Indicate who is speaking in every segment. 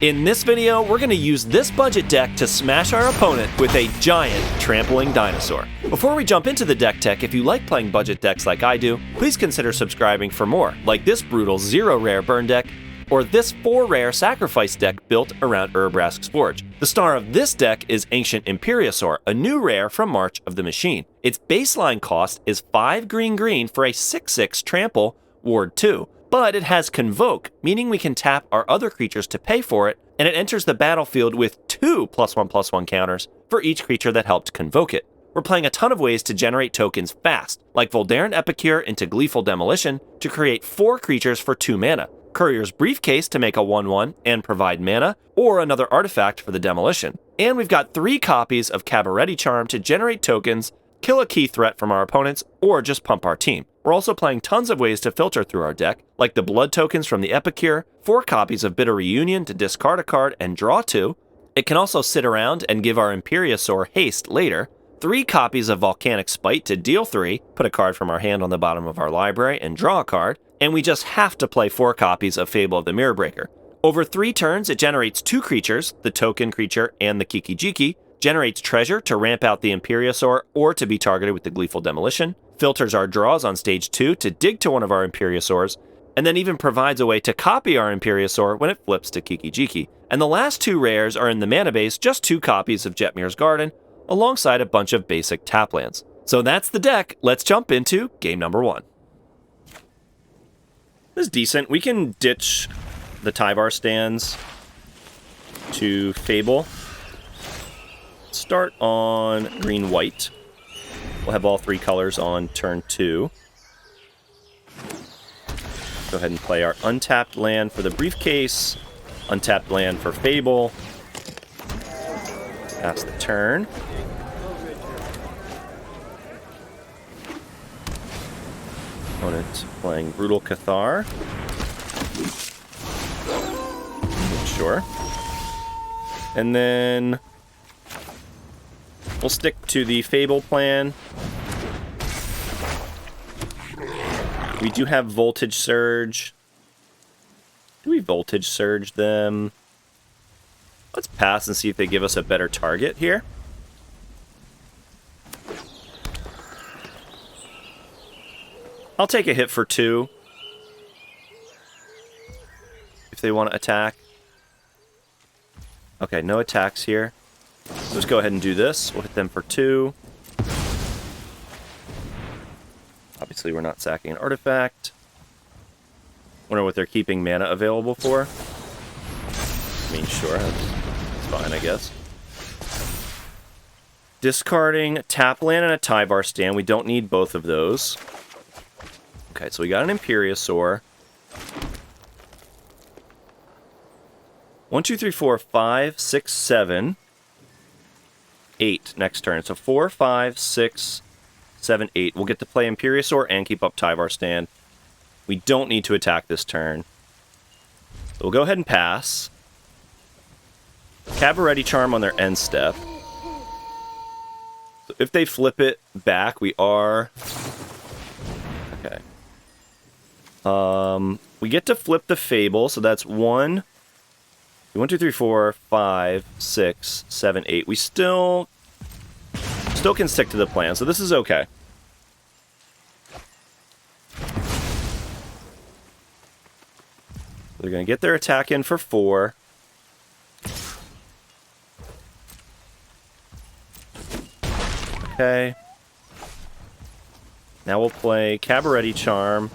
Speaker 1: In this video, we're going to use this budget deck to smash our opponent with a giant trampling dinosaur. Before we jump into the deck tech, if you like playing budget decks like I do, please consider subscribing for more, like this brutal 0 rare burn deck, or this 4 rare sacrifice deck built around Urbrask's Forge. The star of this deck is Ancient Imperiosaur, a new rare from March of the Machine. Its baseline cost is 5 green for a 6/6 trample, Ward 2. But it has Convoke, meaning we can tap our other creatures to pay for it, and it enters the battlefield with 2 +1/+1 counters for each creature that helped convoke it. We're playing a ton of ways to generate tokens fast, like Voldaren Epicure into Gleeful Demolition to create 4 creatures for 2 mana, Courier's Briefcase to make a 1/1 and provide mana, or another artifact for the demolition. And we've got 3 copies of Cabaretti Charm to generate tokens, kill a key threat from our opponents, or just pump our team. We're also playing tons of ways to filter through our deck, like the blood tokens from the Epicure, 4 copies of Bitter Reunion to discard a card and draw 2. It can also sit around and give our Imperiosaur haste later, 3 copies of Volcanic Spite to deal 3, put a card from our hand on the bottom of our library and draw a card, and we just have to play 4 copies of Fable of the Mirror Breaker. Over 3 turns, it generates 2 creatures, the token creature and the Kiki-Jiki, generates treasure to ramp out the Imperiosaur or to be targeted with the Gleeful Demolition, filters our draws on stage 2 to dig to one of our Imperiosaurs, and then even provides a way to copy our Imperiosaur when it flips to Kiki-Jiki. And the last 2 rares are in the mana base, just 2 copies of Jetmir's Garden, alongside a bunch of basic tap lands. So that's the deck. Let's jump into game number 1. This is decent. We can ditch the Tyvar stands to Fable. Start on green-white. We'll have all 3 colors on turn 2. Go ahead and play our untapped land for the Briefcase, untapped land for Fable. Pass the turn. Opponent playing Brutal Cathar. Sure. And then we'll stick to the Fable plan. We do have Voltage Surge. Do we Voltage Surge them? Let's pass and see if they give us a better target here. I'll take a hit for 2. If they want to attack. Okay, no attacks here. Let's go ahead and do this. We'll hit them for 2. Obviously, we're not sacking an artifact. Wonder what they're keeping mana available for. I mean, sure, that's fine, I guess. Discarding tap land and a Tyvar stand. We don't need both of those. Okay, so we got an Imperiosaur. 1, 2, 3, 4, 5, 6, 7, 8 next turn. So 4, 5, 6, 7, 8. We'll get to play Imperiosaur and keep up Tyvar stand. We don't need to attack this turn. So we'll go ahead and pass. Cabaretti Charm on their end step. So if they flip it back, we are... Okay. We get to flip the Fable, so that's 1, 2, 3, 4, 5, 6, 7, 8. We still can stick to the plan, so this is okay. They're going to get their attack in for 4. Okay. Now we'll play Cabaretti Charm.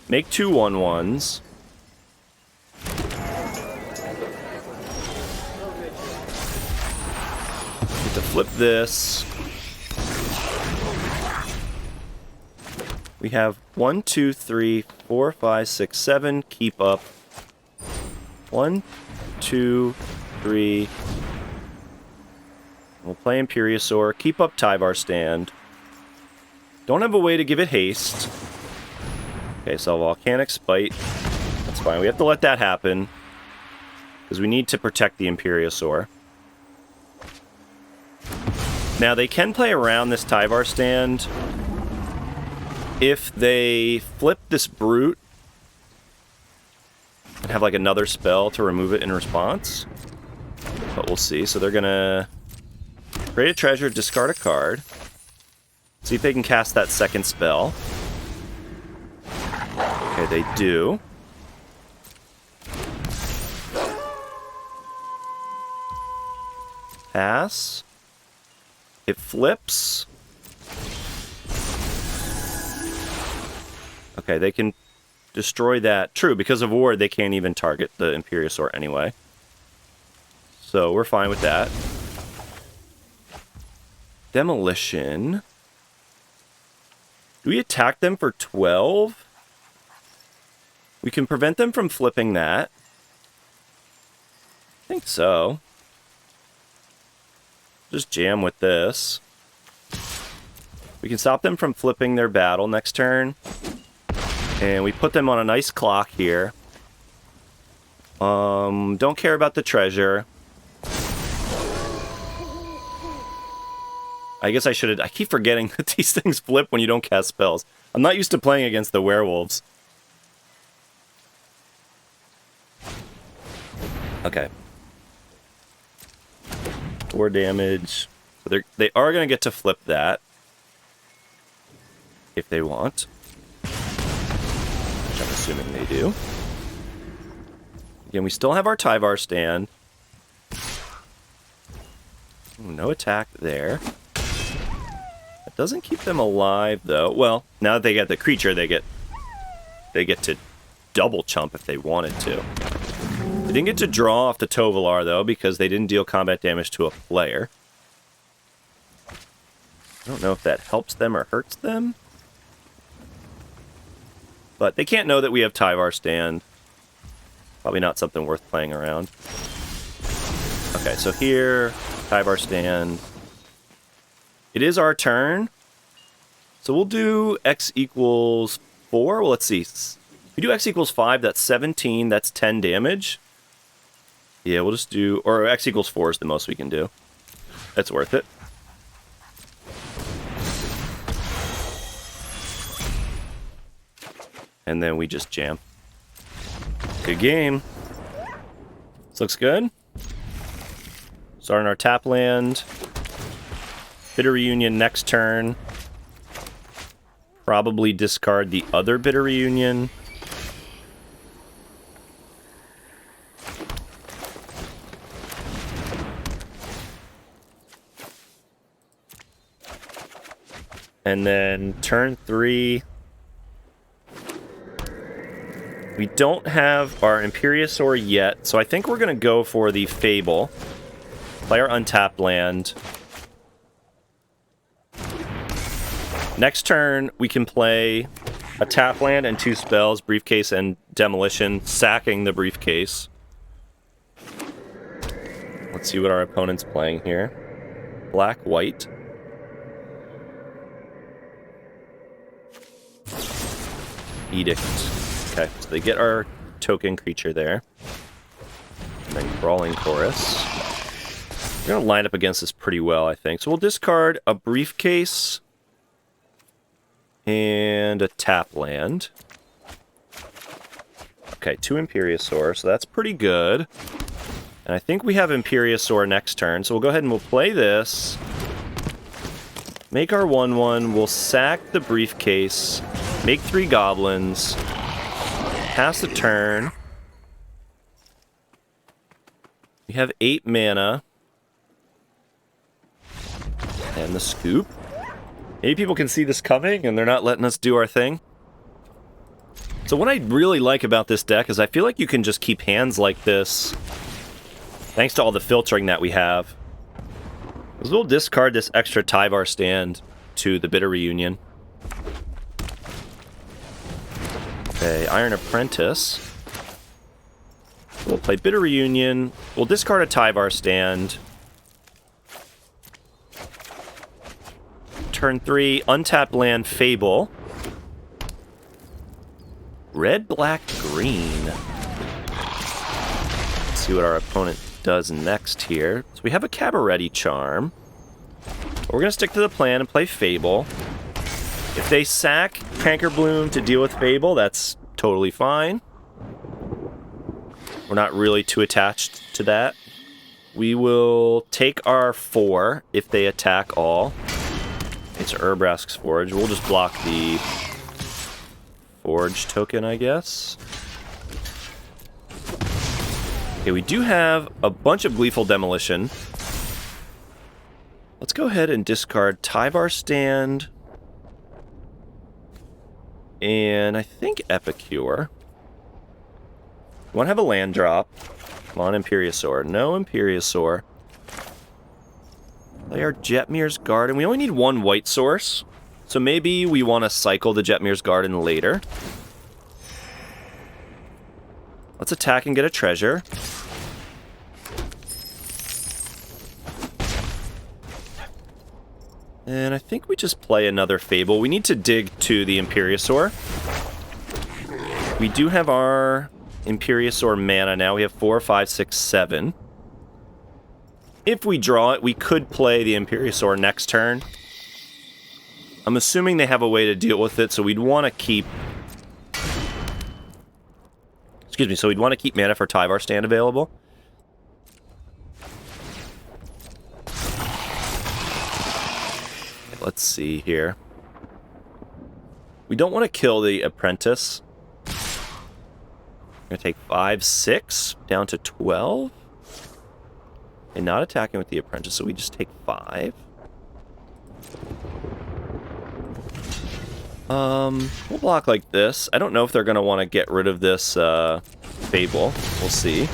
Speaker 1: Make 2 1/1s. Get to flip this. We have 1, 2, 3, 4, 5, 6, 7. Keep up. 1, 2, 3. We'll play Imperiosaur. Keep up Tyvar stand. Don't have a way to give it haste. Okay, so Volcanic Spite. That's fine. We have to let that happen. Because we need to protect the Imperiosaur. Now, they can play around this Tyvar stand if they flip this Brute can have like another spell to remove it in response. But we'll see. So they're gonna create a treasure, discard a card. See if they can cast that second spell. Okay, they do. Pass. It flips. Okay, they can destroy that. True, because of Ward, they can't even target the Imperiosaur anyway. So we're fine with that. Demolition. Do we attack them for 12? We can prevent them from flipping that. I think so. Just jam with this. We can stop them from flipping their battle next turn. And we put them on a nice clock here. Don't care about the treasure. I guess I should. I keep forgetting that these things flip when you don't cast spells. I'm not used to playing against the werewolves. Okay. 4 damage. So they are going to get to flip that. If they want. Which I'm assuming they do. Again, we still have our Tyvar stand. Ooh, no attack there. That doesn't keep them alive, though. Well, now that they get the creature, they get to double chump if they wanted to. They didn't get to draw off the Tovolar, though, because they didn't deal combat damage to a player. I don't know if that helps them or hurts them. But they can't know that we have Tyvar stand. Probably not something worth playing around. Okay, so here, Tyvar stand. It is our turn. So we'll do x equals 4. Well, let's see. If we do x equals 5, that's 17. That's 10 damage. Yeah, we'll just do... Or x equals 4 is the most we can do. That's worth it. And then we just jam. Good game. This looks good. Starting our tap land. Bitter Reunion next turn. Probably discard the other Bitter Reunion. And then turn 3... We don't have our Imperiosaur yet, so I think we're going to go for the Fable. Play our untapped land. Next turn, we can play a tap land and 2 spells, Briefcase and Demolition, sacking the Briefcase. Let's see what our opponent's playing here. Black-white. Edict. Okay, so they get our token creature there. And then Brawling Chorus. We're going to line up against this pretty well, I think. So we'll discard a Briefcase and a tap land. Okay, 2 Imperiosaur, so that's pretty good. And I think we have Imperiosaur next turn, so we'll go ahead and we'll play this. Make our 1/1. We'll sack the Briefcase. Make 3 goblins. Pass the turn. We have 8 mana. And the scoop. Maybe people can see this coming and they're not letting us do our thing. So what I really like about this deck is I feel like you can just keep hands like this. Thanks to all the filtering that we have. We'll discard this extra Tyvar stand to the Bitter Reunion. Okay, Iron Apprentice. We'll play Bitter Reunion. We'll discard a Tyvar stand. Turn 3, untapped land, Fable. Red, black, green. Let's see what our opponent does next here. So we have a Cabaretti Charm. But we're going to stick to the plan and play Fable. If they sack Canker Bloom to deal with Fable, that's totally fine. We're not really too attached to that. We will take our 4 if they attack all. It's Urbrask's Forge. We'll just block the Forge token, I guess. Okay, we do have a bunch of Gleeful Demolition. Let's go ahead and discard Tyvar Stand. And I think Epicure. We want to have a land drop. Come on, Imperiosaur. No Imperiosaur. Play our Jetmir's Garden. We only need 1 white source. So maybe we want to cycle the Jetmir's Garden later. Let's attack and get a treasure. And I think we just play another Fable. We need to dig to the Imperiosaur. We do have our Imperiosaur mana now. We have 4, 5, 6, 7. If we draw it, we could play the Imperiosaur next turn. I'm assuming they have a way to deal with it, so we'd want to keep... Excuse me, so we'd want to keep mana for Tyvar Stand available. Let's see here. We don't want to kill the Apprentice. We're going to take 5, 6, down to 12. And not attacking with the Apprentice, so we just take 5. We'll block like this. I don't know if they're going to want to get rid of this Fable. We'll see.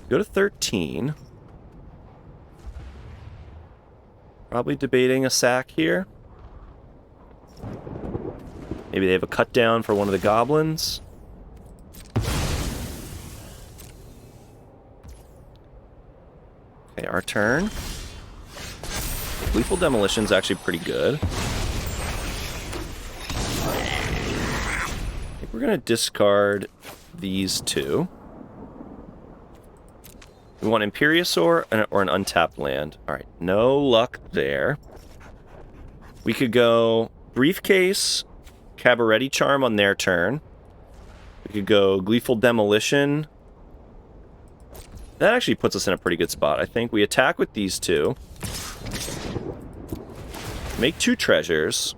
Speaker 1: Go to 13. Probably debating a sack here. Maybe they have a cut down for one of the goblins. Okay, our turn. Gleeful Demolition's actually pretty good. I think we're going to discard these 2. We want Imperiosaur or an untapped land. Alright, no luck there. We could go Briefcase, Cabaretti Charm on their turn. We could go Gleeful Demolition. That actually puts us in a pretty good spot, I think. We attack with these 2. Make 2 treasures.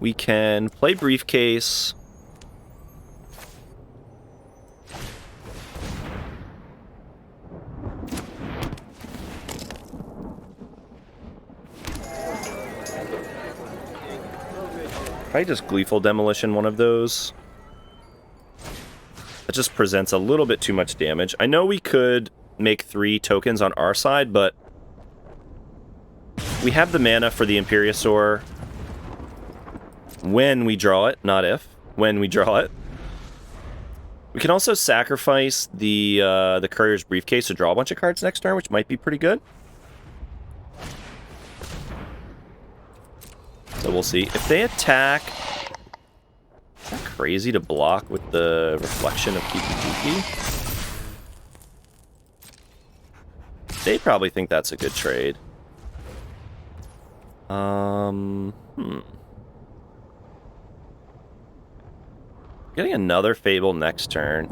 Speaker 1: We can play Briefcase. Probably just Gleeful Demolition one of those. That just presents a little bit too much damage. I know we could make 3 tokens on our side, but we have the mana for the Imperiosaur when we draw it, not if. When we draw it. We can also sacrifice the Courier's Briefcase to draw a bunch of cards next turn, which might be pretty good. So we'll see. If they attack... Is that crazy to block with the reflection of Kiki? They probably think that's a good trade. Getting another Fable next turn.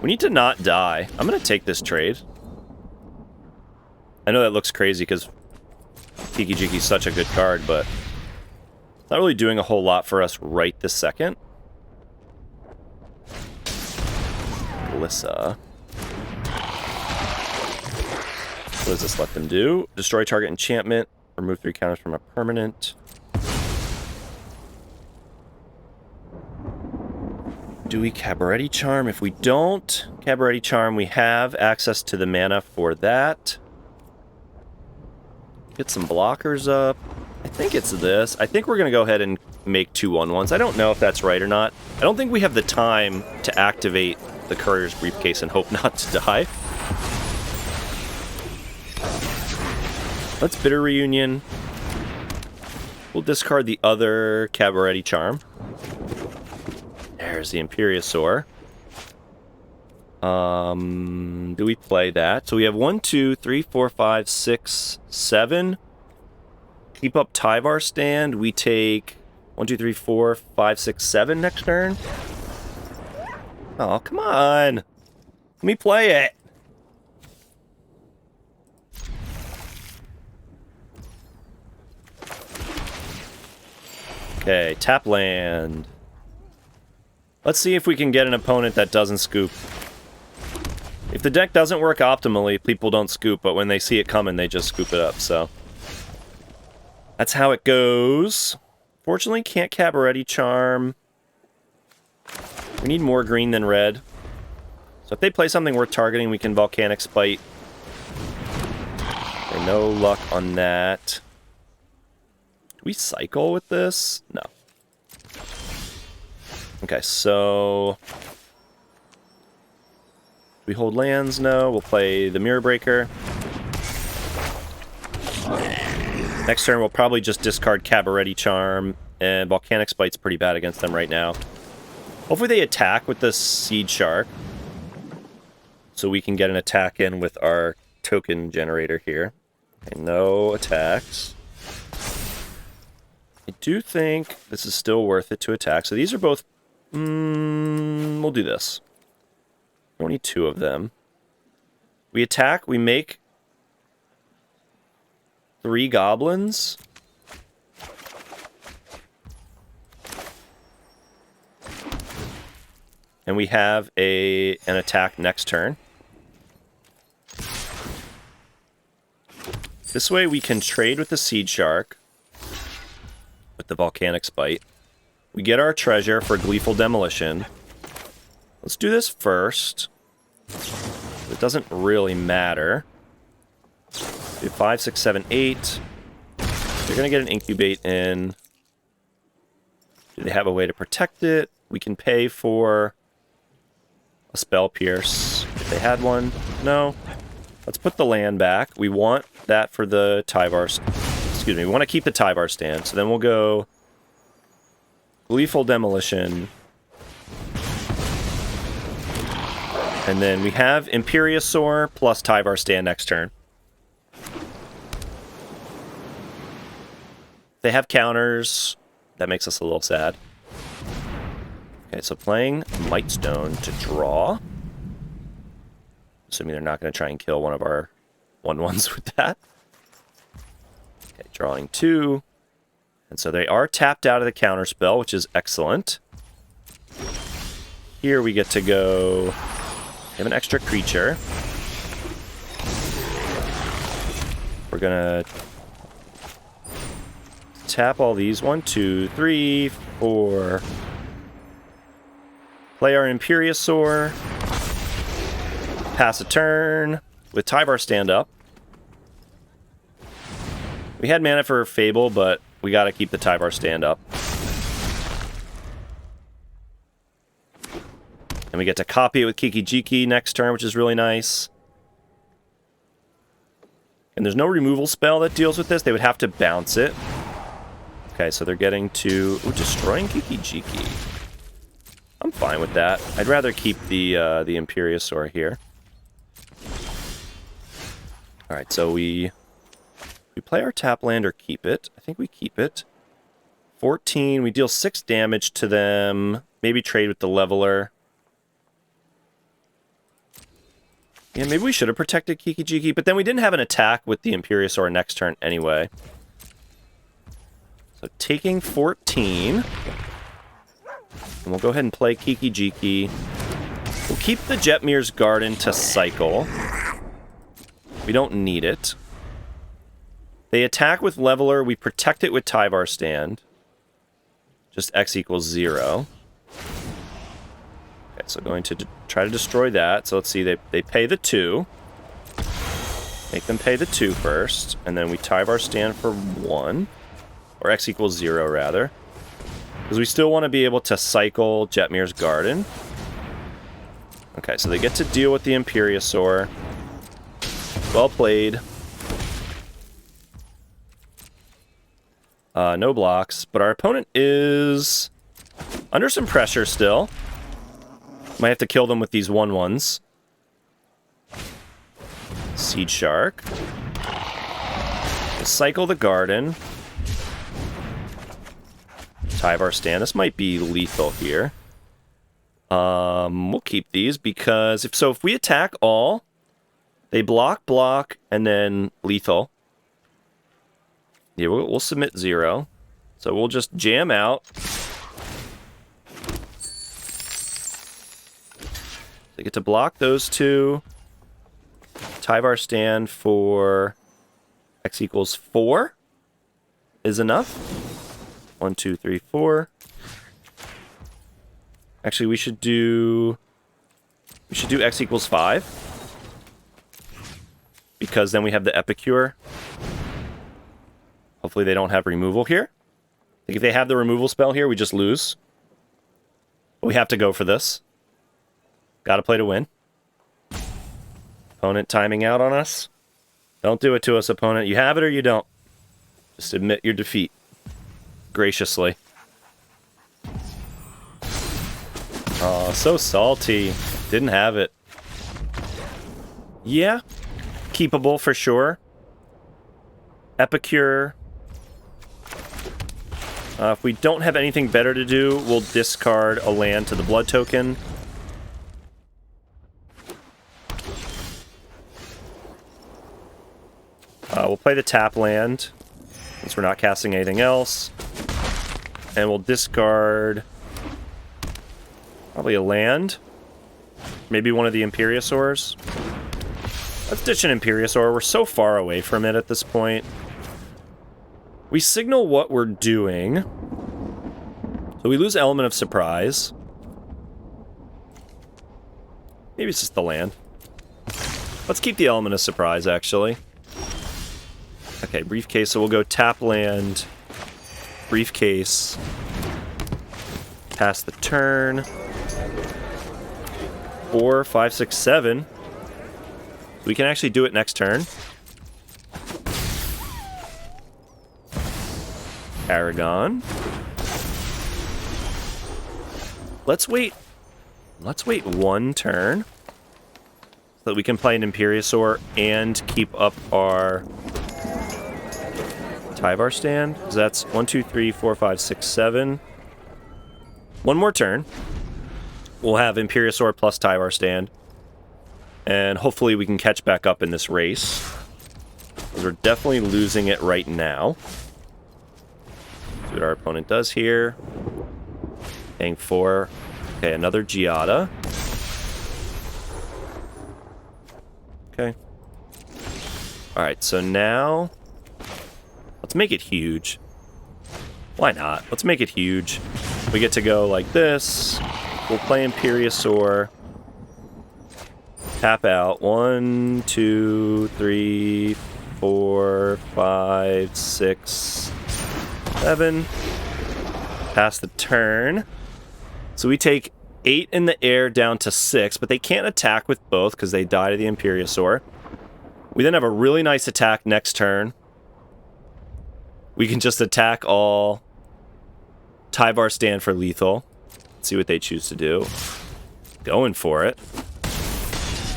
Speaker 1: We need to not die. I'm going to take this trade. I know that looks crazy because Kiki-Jiki's such a good card, but not really doing a whole lot for us right this second. Alyssa. What does this let them do? Destroy target enchantment. Remove 3 counters from a permanent. Do we Cabaretti Charm? If we don't Cabaretti Charm, we have access to the mana for that. Get some blockers up. I think it's this. I think we're going to go ahead and make 2 1/1s. I don't know if that's right or not. I don't think we have the time to activate the Courier's Briefcase and hope not to die. Let's Bitter Reunion. We'll discard the other Cabaretti Charm. There's the Imperiosaur. Do we play that? So we have 1, 2, 3, 4, 5, 6, 7 keep up Tyvar stand. We take 1, 2, 3, 4, 5, 6, 7 next turn. Oh, come on. Let me play it. Okay, tap land. Let's see if we can get an opponent that doesn't scoop. If the deck doesn't work optimally, people don't scoop, but when they see it coming, they just scoop it up, so. That's how it goes. Fortunately, can't Cabaretti Charm. We need more green than red. So if they play something worth targeting, we can Volcanic Spite. Okay, no luck on that. Do we cycle with this? No. Okay, so... we hold lands? No. We'll play the Mirror Breaker. Next turn, we'll probably just discard Cabaretti Charm, and Volcanic Spite's pretty bad against them right now. Hopefully they attack with the Seed Shark, so we can get an attack in with our token generator here. Okay, no attacks. I do think this is still worth it to attack. So these are both... we'll do this. Only 2 of them. We attack, we make 3 goblins. And we have an attack next turn. This way we can trade with the Seed Shark. With the Volcanic Spite. We get our treasure for Gleeful Demolition. Let's do this first. It doesn't really matter. Do 5, 6, 7, 8. They're going to get an Incubate in. Do they have a way to protect it? We can pay for a Spell Pierce if they had one. No. Let's put the land back. We want that for the Tyvar. Excuse me. We want to keep the Tyvar stand. So then we'll go Gleeful Demolition. And then we have Imperiosaur plus Tyvar stand next turn. They have counters. That makes us a little sad. Okay, so playing Mightstone to draw. Assuming they're not going to try and kill one of our 1/1s with that. Okay, drawing 2. And so they are tapped out of the counter spell, which is excellent. Here we get to go... we have an extra creature. We're going to tap all these. 1, 2, 3, 4... play our Imperiosaur. Pass a turn with Tyvar stand up. We had mana for Fable, but we got to keep the Tyvar stand up. And we get to copy it with Kiki-Jiki next turn, which is really nice. And there's no removal spell that deals with this. They would have to bounce it. Okay, so they're getting to... ooh, destroying Kiki-Jiki. I'm fine with that. I'd rather keep the Imperiosaur here. Alright, so we play our tap land or keep it. I think we keep it. 14, we deal 6 damage to them. Maybe trade with the Leveler. Yeah, maybe we should have protected Kiki-Jiki, but then we didn't have an attack with the Imperiosaur next turn anyway. So taking 14. And we'll go ahead and play Kiki-Jiki. We'll keep the Jetmir's Garden to cycle. We don't need it. They attack with Leveler. We protect it with Tyvar stand. Just X equals 0. Okay, so going to try to destroy that. So let's see, they pay the 2. Make them pay the 2 first. And then we Tyvar stand for 1. Or X equals 0, rather. Because we still want to be able to cycle Jetmir's Garden. Okay, so they get to deal with the Imperiosaur. Well played. No blocks, but our opponent is under some pressure still. Might have to kill them with these 1/1s. Seed Shark. We'll cycle the Garden. Tyvar stand. This might be lethal here. We'll keep these because if we attack all, they block, and then lethal. Yeah, we'll submit 0. So we'll just jam out. They get to block those 2. Tyvar stand for X equals 4 is enough. 1, 2, 3, 4. Actually, we should do X equals 5. Because then we have the Epicure. Hopefully they don't have removal here. I think if they have the removal spell here, we just lose. But we have to go for this. Gotta play to win. Opponent timing out on us. Don't do it to us, opponent. You have it or you don't. Just admit your defeat. Graciously. Oh, so salty. Didn't have it. Yeah. Keepable for sure. Epicure. If we don't have anything better to do, we'll discard a land to the blood token. We'll play the tap land, since we're not casting anything else. And we'll discard probably a land. Maybe one of the Imperiosaurs. Let's ditch an Imperiosaur. We're so far away from it at this point. We signal what we're doing. So we lose Element of Surprise. Maybe it's just the land. Let's keep the Element of Surprise, actually. Okay, Briefcase, so we'll go tap land, Briefcase, pass the turn. 4, 5, 6, 7. We can actually do it next turn. Paragon. Let's wait 1 turn so that we can play an Imperiosaur and keep up our Tyvar stand. So that's 1, 2, 3, 4, 5, 6, 7. 1 more turn. We'll have Imperiosaur plus Tyvar stand. And hopefully we can catch back up in this race. Because we're definitely losing it right now. See what our opponent does here. Paying 4. Okay, another Giada. Okay. Alright, so now let's make it huge. Why not? Let's make it huge. We get to go like this. We'll play Imperiosaur. Tap out. 1, 2, 3, 4, 5, 6, 7. Pass the turn. So we take 8 in the air down to 6, but they can't attack with both because they die to the Imperiosaur. We then have a really nice attack next turn. We can just attack all. Tyvar stand for lethal. Let's see what they choose to do. Going for it.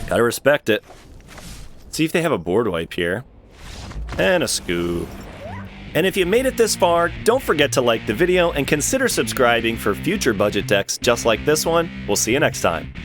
Speaker 1: Gotta respect it. Let's see if they have a board wipe here. And a scoop. And if you made it this far, don't forget to like the video and consider subscribing for future budget decks just like this one. We'll see you next time.